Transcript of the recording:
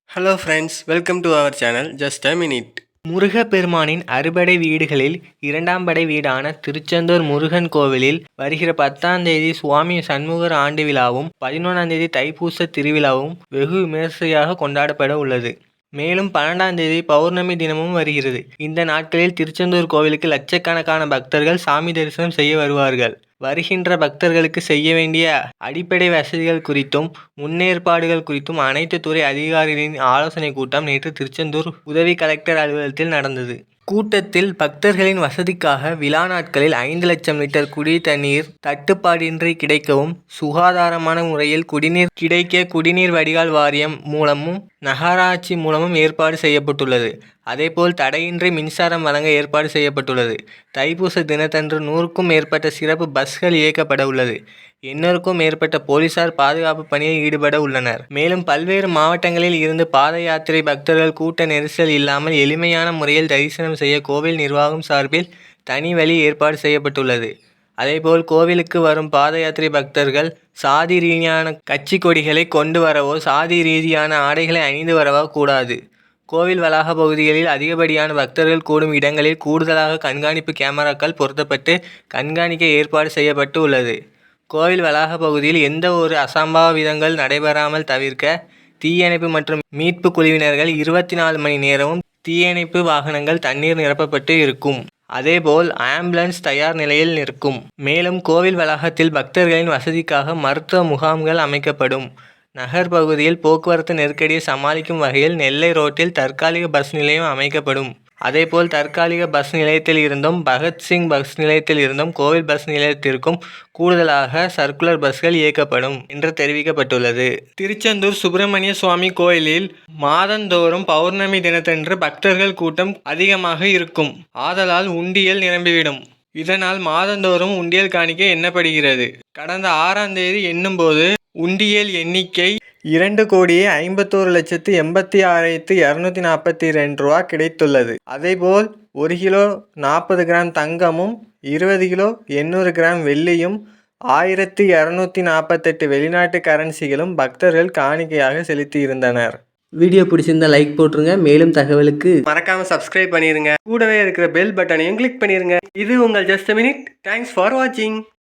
Hello friends, welcome to our channel Just a Minute. முருகப்பெருமானின் அறுபடை வீடுகளில் இரண்டாம் படை வீடான திருச்செந்தூர் முருகன் கோவிலில் வருகிற 10ஆம் தேதி சுவாமி சண்முகர் ஆண்டு விழாவும் 11ஆம் தேதி தைப்பூச திருவிழாவும் வெகு விமரிசையாக கொண்டாடப்பட உள்ளது. மேலும் 12ஆம் தேதி பௌர்ணமி தினமும் வருகிறது. இந்த நாட்களில் திருச்செந்தூர் கோவிலுக்கு லட்சக்கணக்கான பக்தர்கள் சாமி தரிசனம் செய்ய வருவார்கள். வருகின்ற பக்தர்களுக்கு செய்ய வேண்டிய அடிப்படை வசதிகள் குறித்தும் முன்னேற்பாடுகள் குறித்தும் அனைத்து துறை அதிகாரிகளின் ஆலோசனை கூட்டம் நேற்று திருச்செந்தூர் உதவி கலெக்டர் அலுவலகத்தில் நடந்தது. கூட்டத்தில் பக்தர்களின் வசதிக்காக விழா நாட்களில் 5 லட்சம் லிட்டர் குடி தண்ணீர் தட்டுப்பாடின்றி கிடைக்கவும், சுகாதாரமான முறையில் குடிநீர் கிடைக்க குடிநீர் வடிகால் வாரியம் மூலமும் நகராட்சி மூலமும் ஏற்பாடு செய்யப்பட்டுள்ளது. அதேபோல் தடையின்றி மின்சாரம் வழங்க ஏற்பாடு செய்யப்பட்டுள்ளது. தைப்பூச தினத்தன்று 100க்கும் மேற்பட்ட சிறப்பு பஸ்கள் இயக்கப்பட உள்ளது. 800க்கும் மேற்பட்ட போலீசார் பாதுகாப்பு பணியில் ஈடுபட உள்ளனர். மேலும் பல்வேறு மாவட்டங்களில் இருந்து பாத யாத்திரை பக்தர்கள் கூட்ட நெரிசல் இல்லாமல் எளிமையான முறையில் தரிசனம் செய்ய கோவில் நிர்வாகம் சார்பில் தனி வழி ஏற்பாடு செய்யப்பட்டுள்ளது. அதேபோல் கோவிலுக்கு வரும் பாத யாத்திரை பக்தர்கள் சாதி ரீதியான கட்சி கொடிகளை கொண்டு வரவோ சாதி ரீதியான ஆடைகளை அணிந்து வரவோ கூடாது. கோவில் வளாக பகுதிகளில் அதிகப்படியான பக்தர்கள் கூடும் இடங்களில் கூடுதலாக கண்காணிப்பு கேமராக்கள் பொருத்தப்பட்டு கண்காணிக்க ஏற்பாடு செய்யப்பட்டு உள்ளது. கோவில் வளாக பகுதியில் எந்த ஒரு அசம்பாவிதங்கள் நடைபெறாமல் தவிர்க்க தீயணைப்பு மற்றும் மீட்பு குழுவினர்கள் 24 மணி நேரமும் தீயணைப்பு வாகனங்கள் தண்ணீர் நிரப்பப்பட்டு இருக்கும். அதேபோல் ஆம்புலன்ஸ் தயார் நிலையில் நிற்கும். மேலும் கோவில் வளாகத்தில் பக்தர்களின் வசதிக்காக மருத்துவ முகாம்கள் அமைக்கப்படும். நகர் பகுதியில் போக்குவரத்து நெருக்கடியை சமாளிக்கும் வகையில் நெல்லை ரோட்டில் தற்காலிக பஸ் நிலையம் அமைக்கப்படும். அதேபோல் தற்காலிக பஸ் நிலையத்தில் இருந்தும் பகத்சிங் பஸ் நிலையத்தில் இருந்தும் கோவில் பஸ் நிலையத்திற்கும் கூடுதலாக சர்க்குலர் பஸ்கள் இயக்கப்படும் என்று தெரிவிக்கப்பட்டுள்ளது. திருச்செந்தூர் சுப்பிரமணிய சுவாமி கோயிலில் மாதந்தோறும் பௌர்ணமி தினத்தன்று பக்தர்கள் கூட்டம் அதிகமாக இருக்கும். ஆதலால் உண்டியல் நிரம்பிவிடும். இதனால் மாதந்தோறும் உண்டியல் காணிக்கை எண்ணப்படுகிறது. கடந்த 6ஆம் தேதி எண்ணும்போது உண்டியல் எண்ணிக்கை 2,51,86,242 ரூபா கிடைத்துள்ளது. அதேபோல் 1 கிலோ 40 கிராம் தங்கமும் 20 கிலோ 800 கிராம் வெள்ளியும் 1,248 வெளிநாட்டு கரன்சிகளும் பக்தர்கள் காணிக்கையாக செலுத்தியிருந்தனர். வீடியோ பிடிச்சிருந்தா லைக் போட்டுருங்க. மேலும் தகவலுக்கு மறக்காம சப்ஸ்கிரைப் பண்ணிருங்க. கூடவே இருக்கிற பெல் பட்டனையும் கிளிக் பண்ணிருங்க. இது உங்கள் ஜஸ்ட் மினிட். தேங்க்ஸ் ஃபார் வாட்சிங்.